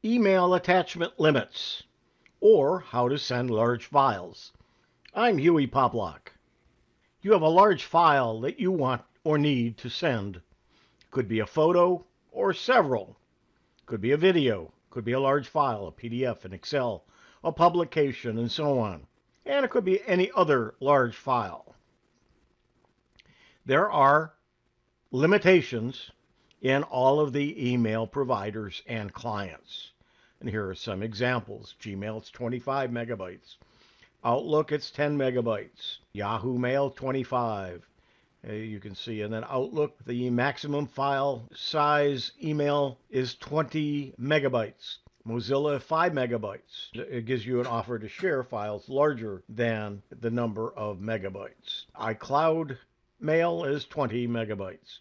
Email attachment limits, or how to send large files. I'm Hewie Poplock. You have a large file that you want or need to send. Could be a photo or several. Could be a video. Could be a large file, a PDF, an Excel, a publication, and so on. And it could be any other large file. There are limitations in all of the email providers and clients. And here are some examples. Gmail, it's 25 megabytes. Outlook, it's 10 megabytes. Yahoo Mail, 25. You can see, and then Outlook, the maximum file size email is 20 megabytes. Mozilla, 5 megabytes. It gives you an offer to share files larger than the number of megabytes. iCloud Mail is 20 megabytes.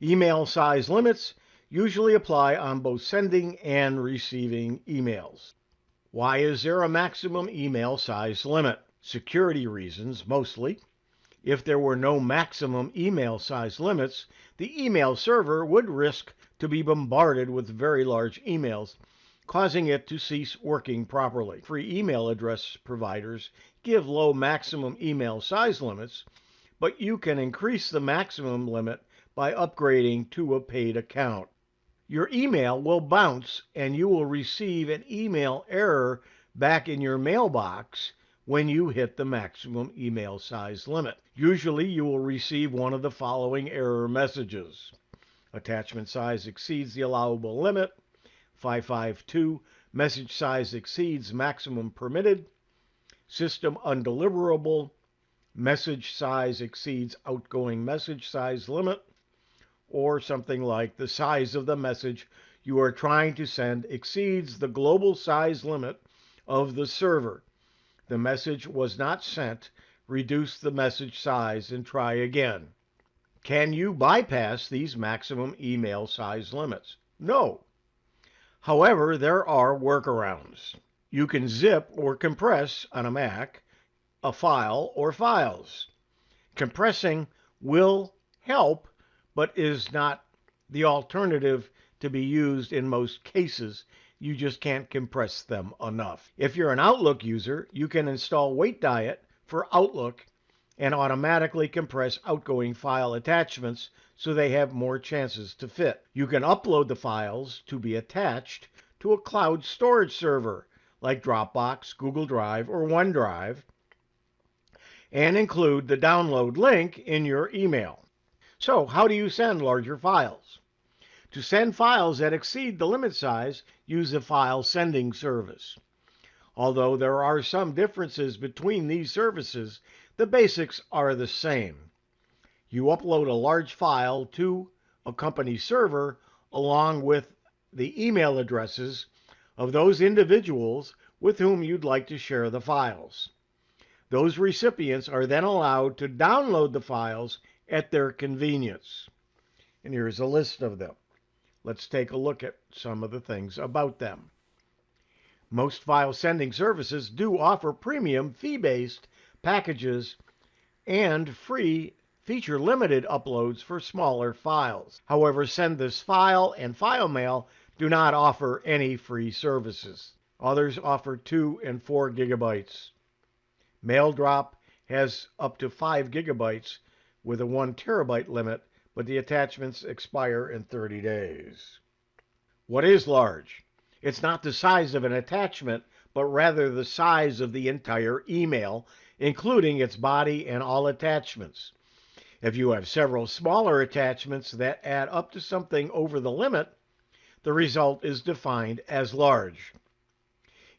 Email size limits usually apply on both sending and receiving emails. Why is there a maximum email size limit? Security reasons, mostly. If there were no maximum email size limits, the email server would risk to be bombarded with very large emails, causing it to cease working properly. Free email address providers give low maximum email size limits, but you can increase the maximum limit by upgrading to a paid account. Your email will bounce and you will receive an email error back in your mailbox when you hit the maximum email size limit. Usually you will receive one of the following error messages. Attachment size exceeds the allowable limit. 552, message size exceeds maximum permitted. System undeliverable. Message size exceeds outgoing message size limit. Or something like the size of the message you are trying to send exceeds the global size limit of the server. The message was not sent. Reduce the message size and try again. Can you bypass these maximum email size limits? No. However, there are workarounds. You can zip or compress on a Mac a file or files. Compressing will help, but is not the alternative to be used in most cases. You just can't compress them enough. If you're an Outlook user, you can install Wait Diet for Outlook and automatically compress outgoing file attachments so they have more chances to fit. You can upload the files to be attached to a cloud storage server like Dropbox, Google Drive, or OneDrive, and include the download link in your email. So, how do you send larger files? To send files that exceed the limit size, use the file sending service. Although there are some differences between these services, the basics are the same. You upload a large file to a company server along with the email addresses of those individuals with whom you'd like to share the files. Those recipients are then allowed to download the files at their convenience. And here's a list of them. Let's take a look at some of the things about them. Most file sending services do offer premium fee-based packages and free feature-limited uploads for smaller files. However, Send This File and FileMail do not offer any free services. Others offer 2 and 4 gigabytes. MailDrop has up to 5 gigabytes with a 1 terabyte limit, but the attachments expire in 30 days. What is large? It's not the size of an attachment, but rather the size of the entire email, including its body and all attachments. If you have several smaller attachments that add up to something over the limit, the result is defined as large.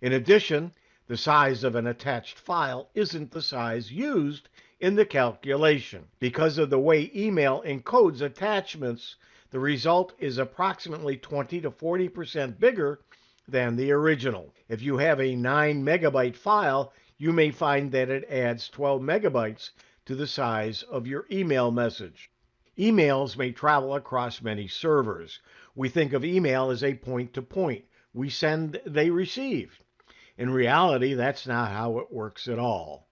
In addition, the size of an attached file isn't the size used in the calculation. Because of the way email encodes attachments, the result is approximately 20 to 40% bigger than the original. If you have a 9 megabyte file, you may find that it adds 12 megabytes to the size of your email message. Emails may travel across many servers. We think of email as a point-to-point. We send, they receive. In reality, that's not how it works at all.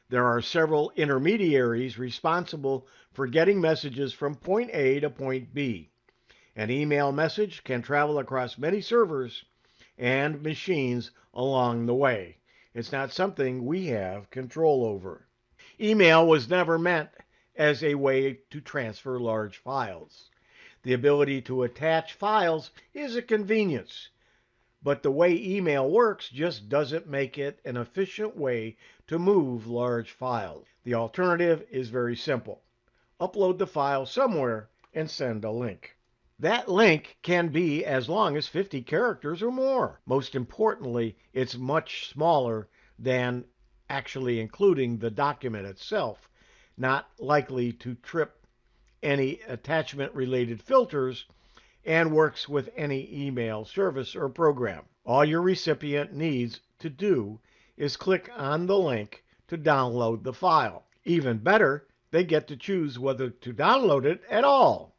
There are several intermediaries responsible for getting messages from point A to point B. An email message can travel across many servers and machines along the way. It's not something we have control over. Email was never meant as a way to transfer large files. The ability to attach files is a convenience, but the way email works just doesn't make it an efficient way to move large files. The alternative is very simple. Upload the file somewhere and send a link. That link can be as long as 50 characters or more. Most importantly, it's much smaller than actually including the document itself, not likely to trip any attachment-related filters, and works with any email service or program. All your recipient needs to do is click on the link to download the file. Even better, they get to choose whether to download it at all.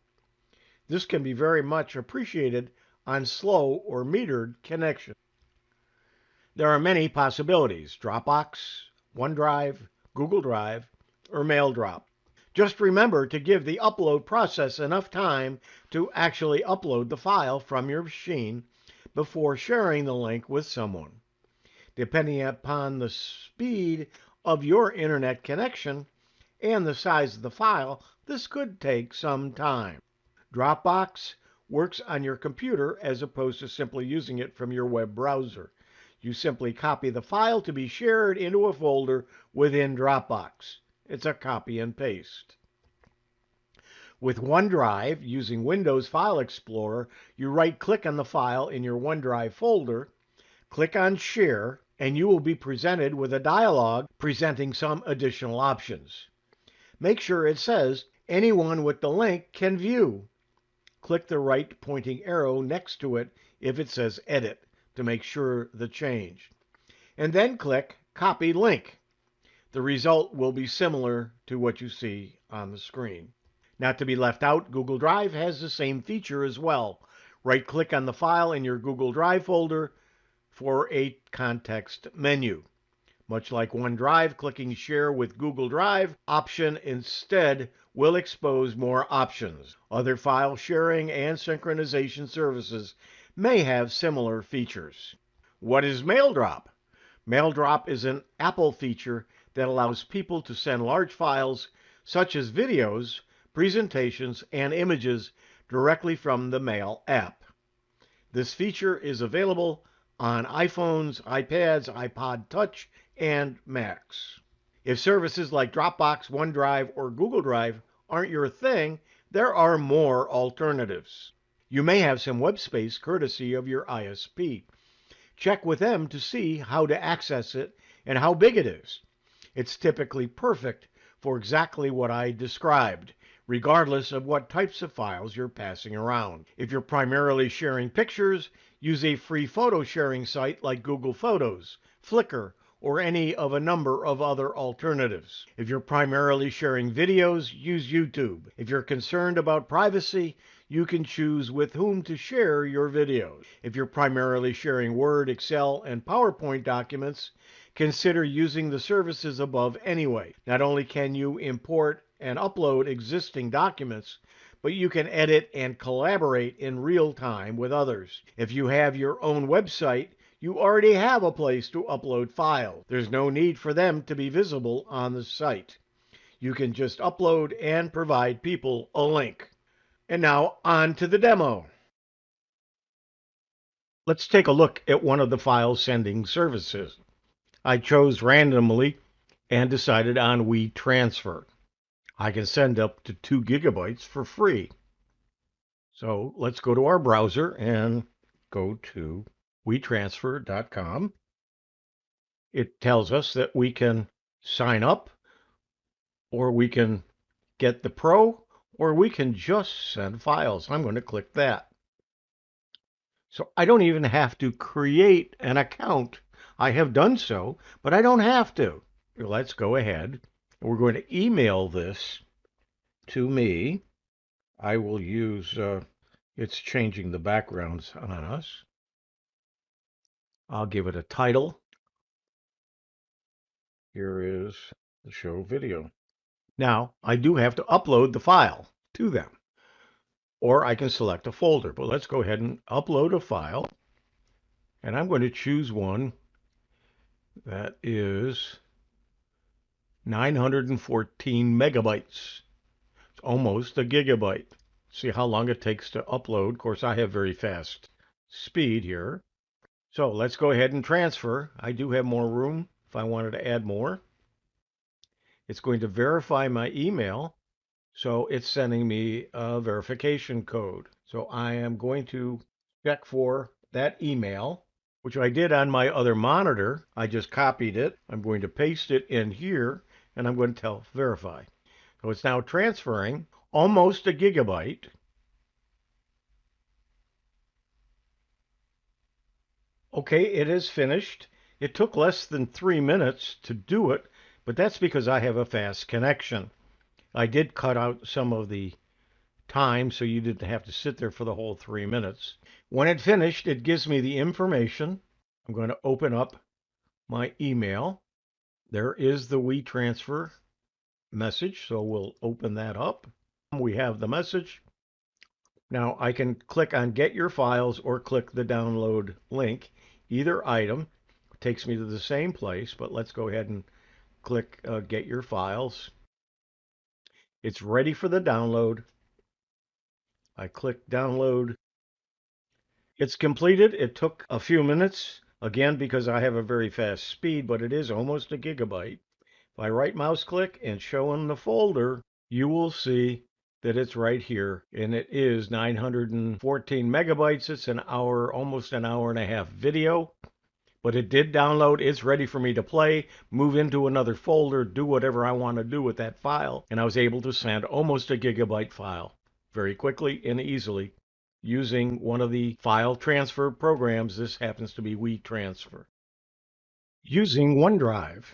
This can be very much appreciated on slow or metered connections. There are many possibilities: Dropbox, OneDrive, Google Drive, or MailDrop. Just remember to give the upload process enough time to actually upload the file from your machine before sharing the link with someone. Depending upon the speed of your internet connection and the size of the file, this could take some time. Dropbox works on your computer as opposed to simply using it from your web browser. You simply copy the file to be shared into a folder within Dropbox. It's a copy and paste. With OneDrive, using Windows File Explorer, you right-click on the file in your OneDrive folder, click on Share, and you will be presented with a dialog presenting some additional options. Make sure it says anyone with the link can view. Click the right pointing arrow next to it if it says Edit to make sure the change. And then click Copy Link. The result will be similar to what you see on the screen. Not to be left out, Google Drive has the same feature as well. Right-click on the file in your Google Drive folder for a context menu. Much like OneDrive, clicking Share with Google Drive option instead will expose more options. Other file sharing and synchronization services may have similar features. What is MailDrop? MailDrop is an Apple feature that allows people to send large files such as videos, presentations, and images directly from the Mail app. This feature is available on iPhones, iPads, iPod Touch, and Macs. If services like Dropbox, OneDrive, or Google Drive aren't your thing, there are more alternatives. You may have some web space courtesy of your ISP. Check with them to see how to access it and how big it is. It's typically perfect for exactly what I described, regardless of what types of files you're passing around. If you're primarily sharing pictures, use a free photo sharing site like Google Photos, Flickr, or any of a number of other alternatives. If you're primarily sharing videos, use YouTube. If you're concerned about privacy, you can choose with whom to share your videos. If you're primarily sharing Word, Excel, and PowerPoint documents, consider using the services above anyway. Not only can you import and upload existing documents, but you can edit and collaborate in real time with others. If you have your own website, you already have a place to upload files. There's no need for them to be visible on the site. You can just upload and provide people a link. And now on to the demo. Let's take a look at one of the file sending services. I chose randomly and decided on WeTransfer. I can send up to 2 gigabytes for free. So let's go to our browser and go to WeTransfer.com. It tells us that we can sign up, or we can get the Pro, or we can just send files. I'm going to click that. So I don't even have to create an account. I have done so, but I don't have to. Let's go ahead. We're going to email this to me. I will use, it's changing the backgrounds on us. I'll give it a title. Here is the show video. Now, I do have to upload the file to them, or I can select a folder, but let's go ahead and upload a file. And I'm going to choose one that is 914 megabytes. It's almost a gigabyte. See how long it takes to upload. Of course, I have very fast speed here. So let's go ahead and transfer. I do have more room if I wanted to add more. It's going to verify my email. So it's sending me a verification code. So I am going to check for that email, which I did on my other monitor. I just copied it. I'm going to paste it in here, and I'm going to tell verify. So it's now transferring almost a gigabyte. Okay, it is finished. It took less than 3 minutes to do it, but that's because I have a fast connection. I did cut out some of the time, so you didn't have to sit there for the whole 3 minutes. When it finished, it gives me the information. I'm going to open up my email. There is the WeTransfer message, so we'll open that up. We have the message. Now I can click on Get Your Files or click the download link. Either item takes me to the same place, but let's go ahead and click Get Your Files. It's ready for the download. I click download. It's completed. It took a few minutes, again, because I have a very fast speed, but it is almost a gigabyte. If I right mouse click and show in the folder, you will see that it's right here, and it is 914 megabytes. It's an hour, almost an hour and a half video, but it did download. It's ready for me to play, move into another folder, do whatever I want to do with that file, and I was able to send almost a gigabyte file very quickly and easily using one of the file transfer programs. This happens to be WeTransfer. Using OneDrive.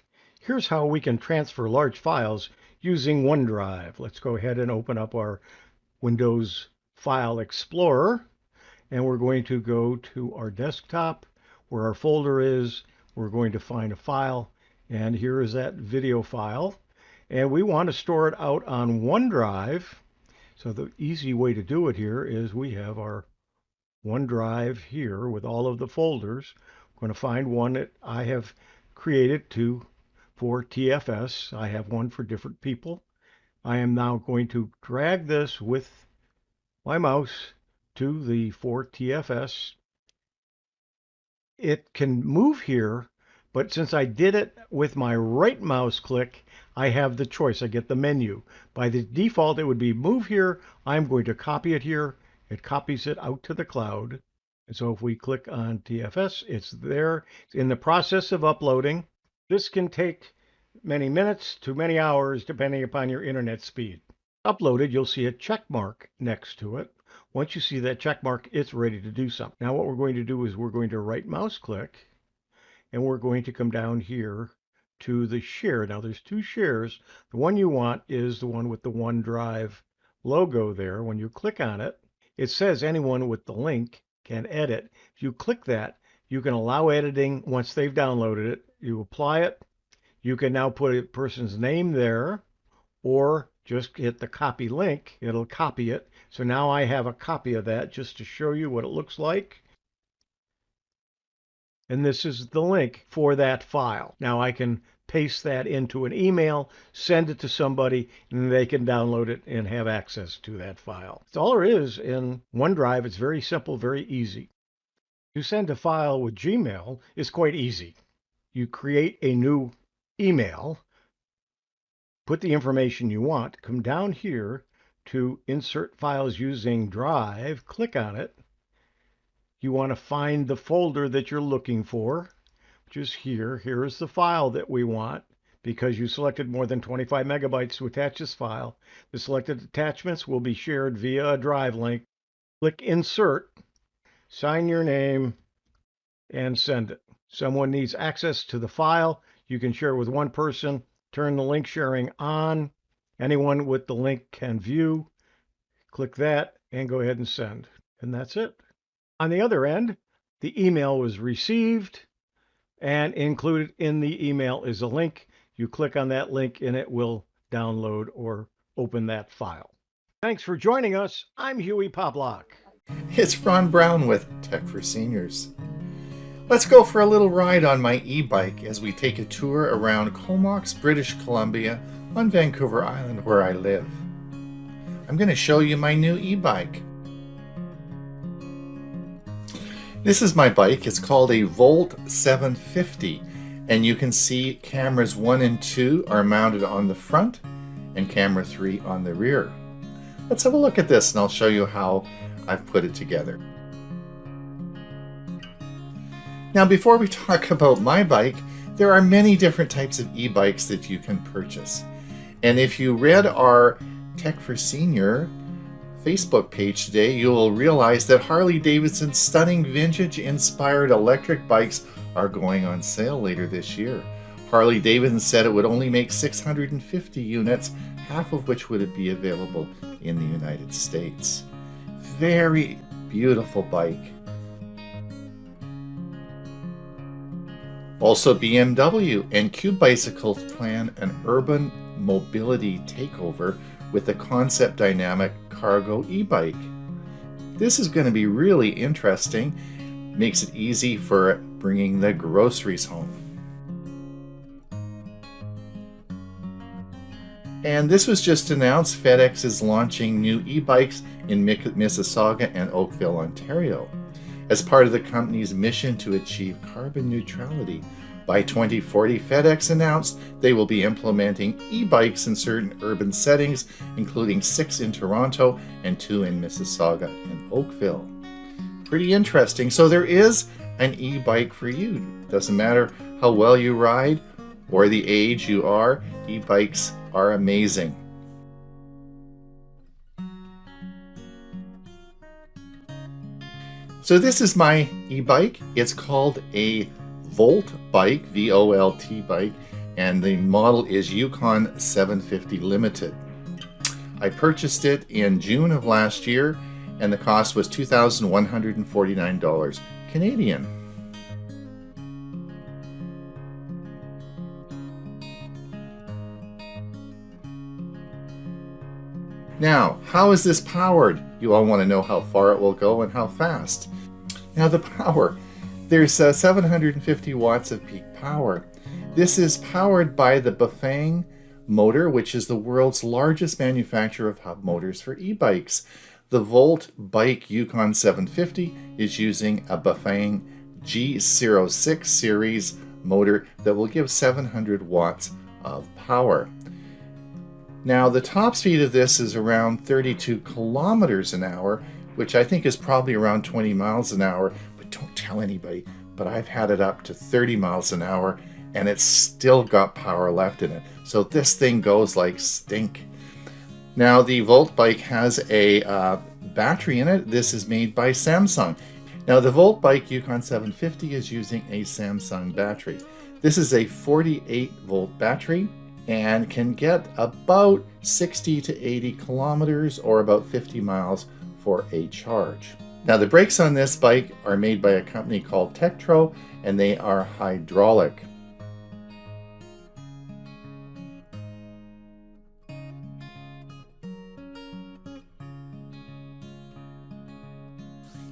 Here's how we can transfer large files using OneDrive. Let's go ahead and open up our Windows File Explorer, and we're going to go to our desktop where our folder is. We're going to find a file, and here is that video file, and we want to store it out on OneDrive. So the easy way to do it here is we have our OneDrive here with all of the folders. I'm going to find one that I have created for TFS. I have one for different people. I am now going to drag this with my mouse to the for TFS. It can move here, but since I did it with my right mouse click, I have the choice. I get the menu. By the default, it would be move here. I'm going to copy it here. It copies it out to the cloud. And so if we click on TFS, it's there. It's in the process of uploading. This can take many minutes to many hours, depending upon your internet speed. Uploaded, you'll see a check mark next to it. Once you see that check mark, it's ready to do something. Now what we're going to do is we're going to right mouse click, and we're going to come down here to the share. Now there's two shares. The one you want is the one with the OneDrive logo there. When you click on it, it says anyone with the link can edit. If you click that, you can allow editing once they've downloaded it. You apply it. You can now put a person's name there, or just hit the copy link. It'll copy it. So now I have a copy of that just to show you what it looks like. And this is the link for that file. Now I can paste that into an email, send it to somebody, and they can download it and have access to that file. That's all there is in OneDrive. It's very simple, very easy. To send a file with Gmail is quite easy. You create a new email, put the information you want, come down here to insert files using Drive, click on it. You want to find the folder that you're looking for, which is here. Here is the file that we want. Because you selected more than 25 megabytes to attach this file, the selected attachments will be shared via a Drive link. Click Insert, sign your name, and send it. Someone needs access to the file. You can share with one person. Turn the link sharing on. Anyone with the link can view. Click that and go ahead and send. And that's it. On the other end, the email was received, and included in the email is a link. You click on that link and it will download or open that file. Thanks for joining us. I'm Hewie Poplock. It's Ron Brown with Tech for Seniors. Let's go for a little ride on my e-bike as we take a tour around Comox, British Columbia on Vancouver Island where I live. I'm going to show you my new e-bike. This is my bike. It's called a Volt 750, and you can see cameras 1 and 2 are mounted on the front and camera 3 on the rear. Let's have a look at this and I'll show you how I've put it together. Now, before we talk about my bike, there are many different types of e-bikes that you can purchase. And if you read our Tech for Senior Facebook page today, you will realize that Harley-Davidson's stunning vintage-inspired electric bikes are going on sale later this year. Harley-Davidson said it would only make 650 units, half of which would be available in the United States. Very beautiful bike. Also, BMW and Cube Bicycles plan an urban mobility takeover with a concept dynamic cargo e-bike. This is going to be really interesting. Makes it easy for bringing the groceries home. And this was just announced. FedEx is launching new e-bikes in Mississauga and Oakville, Ontario, as part of the company's mission to achieve carbon neutrality. By 2040, FedEx announced they will be implementing e-bikes in certain urban settings, including 6 in Toronto and 2 in Mississauga and Oakville. Pretty interesting. So there is an e-bike for you. Doesn't matter how well you ride or the age you are, e-bikes are amazing. So this is my e-bike. It's called a Volt bike, V-O-L-T bike, and the model is Yukon 750 Limited. I purchased it in June of last year, and the cost was $2,149 Canadian. Now, how is this powered? You all want to know how far it will go and how fast. Now, the power. There's 750 watts of peak power. This is powered by the Bafang motor, which is the world's largest manufacturer of hub motors for e-bikes. The Volt Bike Yukon 750 is using a Bafang G06 series motor that will give 700 watts of power. Now, the top speed of this is around 32 kilometers an hour, which I think is probably around 20 miles an hour. Don't tell anybody, but I've had it up to 30 miles an hour and it's still got power left in it. So this thing goes like stink. Now, the Volt bike has a battery in it. This is made by Samsung. Now, the Volt bike Yukon 750 is using a Samsung battery. This is a 48 volt battery and can get about 60 to 80 kilometers or about 50 miles for a charge. Now, the brakes on this bike are made by a company called Tektro, and they are hydraulic.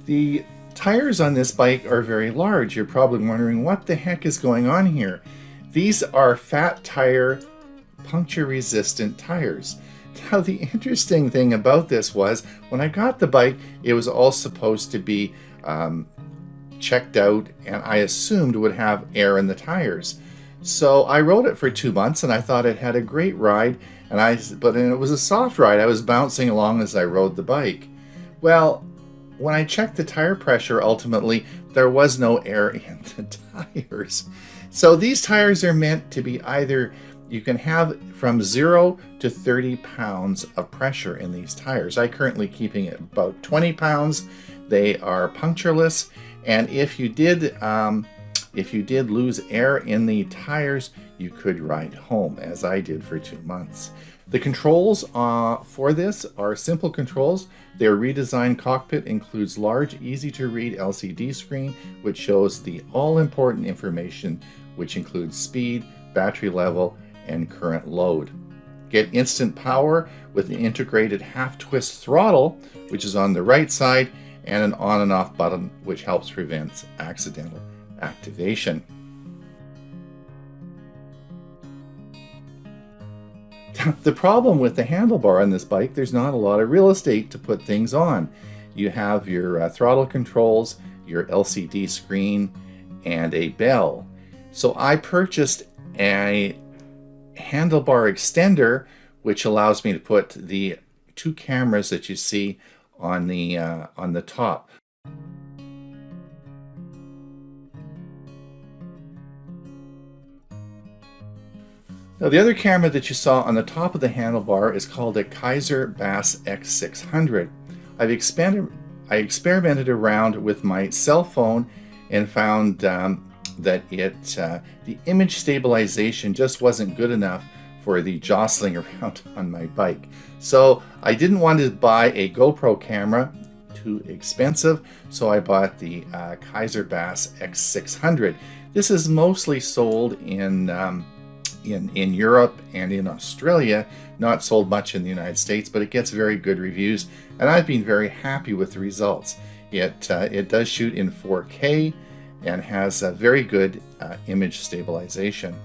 The tires on this bike are very large. You're probably wondering what the heck is going on here. These are fat tire, puncture resistant tires. Now, the interesting thing about this was when I got the bike, it was all supposed to be checked out, and I assumed would have air in the tires. So I rode it for 2 months and I thought it had a great ride, but it was a soft ride. I was bouncing along as I rode the bike. Well, when I checked the tire pressure, ultimately, there was no air in the tires. So these tires are meant to be either, you can have from 0 to 30 pounds of pressure in these tires. I'm currently keeping it about 20 pounds. They are punctureless, and if you did lose air in the tires, you could ride home, as I did for 2 months. The controls for this are simple controls. Their redesigned cockpit includes large, easy-to-read LCD screen, which shows the all-important information, which includes speed, battery level, and current load. Get instant power with the integrated half-twist throttle, which is on the right side, and an on and off button, which helps prevent accidental activation. The problem with the handlebar on this bike, there's not a lot of real estate to put things on. You have your throttle controls, your LCD screen, and a bell. So I purchased a handlebar extender, which allows me to put the two cameras that you see on the top. Now, the other camera that you saw on the top of the handlebar is called a 𝐂𝐨𝐻𝐵ASS X600. I experimented around with my cell phone and found that the image stabilization just wasn't good enough for the jostling around on my bike. So I didn't want to buy a GoPro camera, too expensive, so I bought the 𝐂𝐨𝐻𝐵ASS X600. This is mostly sold in Europe and in Australia, not sold much in the United States, but it gets very good reviews, and I've been very happy with the results. It does shoot in 4K and has a very good image stabilization.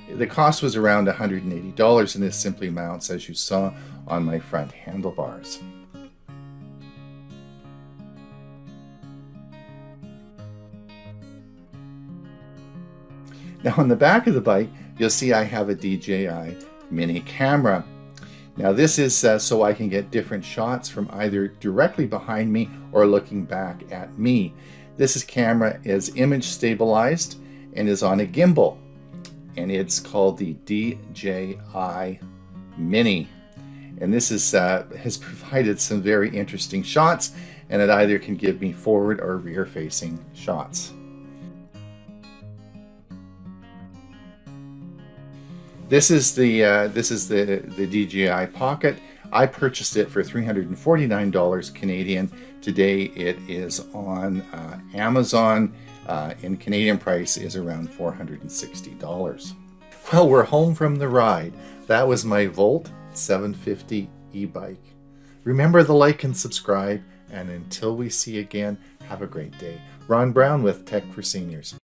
The cost was around $180, and this simply mounts as you saw on my front handlebars. Now on the back of the bike, you'll see I have a DJI mini camera. Now this is so I can get different shots from either directly behind me or looking back at me. This camera is image stabilized and is on a gimbal, and it's called the DJI Mini. And this has provided some very interesting shots, and it either can give me forward or rear facing shots. This is the DJI Pocket. I purchased it for $349 Canadian. Today it is on Amazon. In Canadian price is around $460. Well, we're home from the ride. That was my Volt 750 e-bike. Remember to like and subscribe, and until we see again, have a great day. Ron Brown with Tech for Seniors.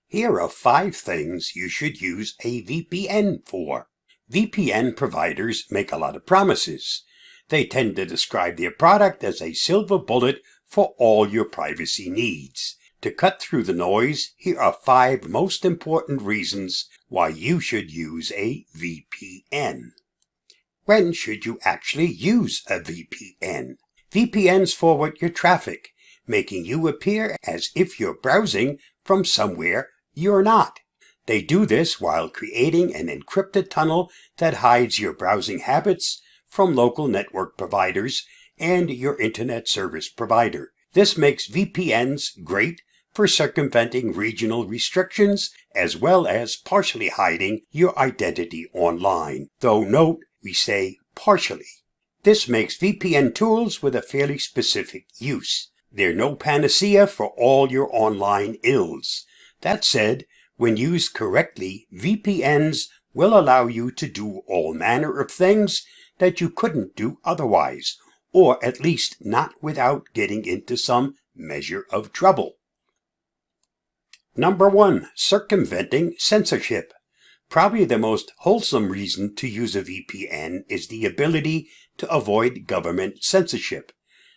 Here are 5 things you should use a VPN for. VPN providers make a lot of promises. They tend to describe their product as a silver bullet for all your privacy needs. To cut through the noise, here are 5 most important reasons why you should use a VPN. When should you actually use a VPN? VPNs forward your traffic, making you appear as if you're browsing from somewhere you're not. They do this while creating an encrypted tunnel that hides your browsing habits from local network providers and your internet service provider. This makes VPNs great for circumventing regional restrictions as well as partially hiding your identity online. Though note, we say partially. This makes VPN tools with a fairly specific use. They're no panacea for all your online ills. That said, when used correctly, VPNs will allow you to do all manner of things that you couldn't do otherwise, or at least not without getting into some measure of trouble. Number 1. Circumventing censorship. Probably the most wholesome reason to use a VPN is the ability to avoid government censorship.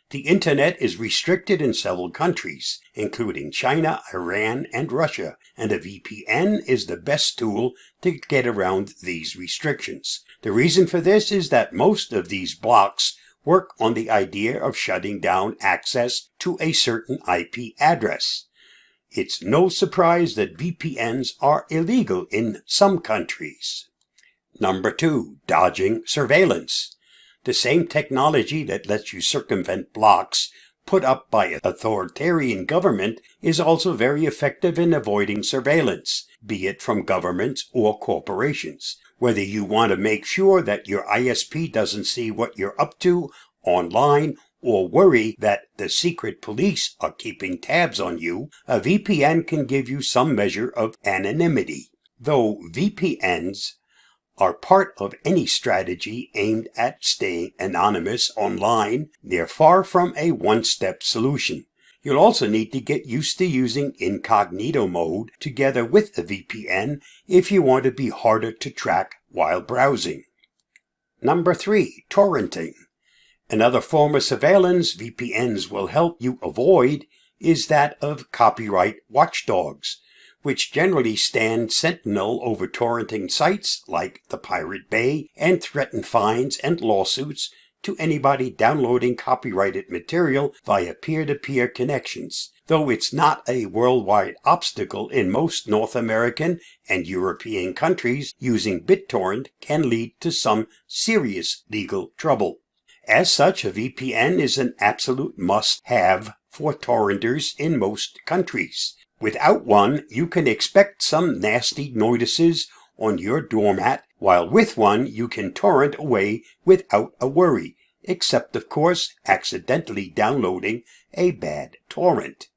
The internet is restricted in several countries, including China, Iran, and Russia, and a VPN is the best tool to get around these restrictions. The reason for this is that most of these blocks work on the idea of shutting down access to a certain IP address. It's no surprise that VPNs are illegal in some countries. Number 2. Dodging surveillance. The same technology that lets you circumvent blocks put up by an authoritarian government is also very effective in avoiding surveillance, be it from governments or corporations. Whether you want to make sure that your ISP doesn't see what you're up to online or worry that the secret police are keeping tabs on you, a VPN can give you some measure of anonymity. Though VPNs are part of any strategy aimed at staying anonymous online, they're far from a one-step solution. You'll also need to get used to using incognito mode together with a VPN if you want to be harder to track while browsing. Number 3, torrenting. Another form of surveillance VPNs will help you avoid is that of copyright watchdogs, which generally stand sentinel over torrenting sites like the Pirate Bay and threaten fines and lawsuits to anybody downloading copyrighted material via peer-to-peer connections, though it's not a worldwide obstacle in most North American and European countries. Using BitTorrent can lead to some serious legal trouble. As such, a VPN is an absolute must-have for torrenters in most countries. Without one, you can expect some nasty notices on your doormat, while with one you can torrent away without a worry, except of course accidentally downloading a bad torrent.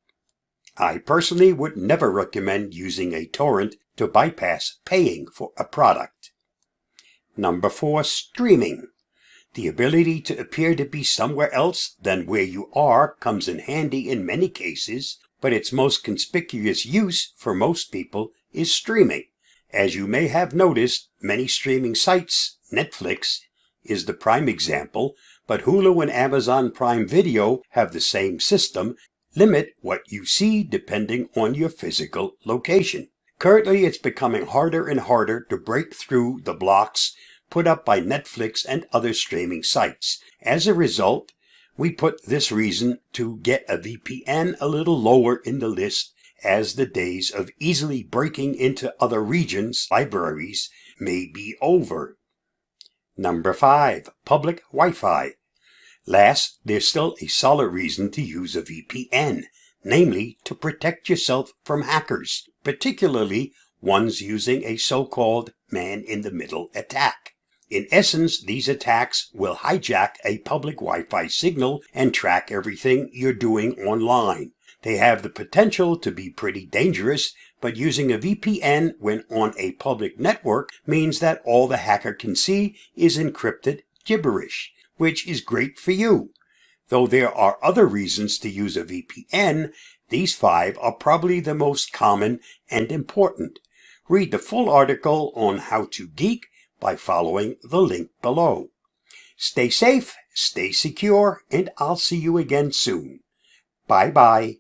I personally would never recommend using a torrent to bypass paying for a product. Number 4, streaming. The ability to appear to be somewhere else than where you are comes in handy in many cases, but its most conspicuous use for most people is streaming. As you may have noticed, many streaming sites, Netflix is the prime example, but Hulu and Amazon Prime Video have the same system, limit what you see depending on your physical location. Currently, it's becoming harder and harder to break through the blocks put up by Netflix and other streaming sites. As a result, we put this reason to get a VPN a little lower in the list, as the days of easily breaking into other regions' libraries may be over. Number 5, public Wi-Fi. Last, there's still a solid reason to use a VPN, namely to protect yourself from hackers, particularly ones using a so-called man-in-the-middle attack. In essence, these attacks will hijack a public Wi-Fi signal and track everything you're doing online. They have the potential to be pretty dangerous, but using a VPN when on a public network means that all the hacker can see is encrypted gibberish, which is great for you. Though there are other reasons to use a VPN, these 5 are probably the most common and important. Read the full article on How to Geek by following the link below. Stay safe, stay secure, and I'll see you again soon. Bye-bye.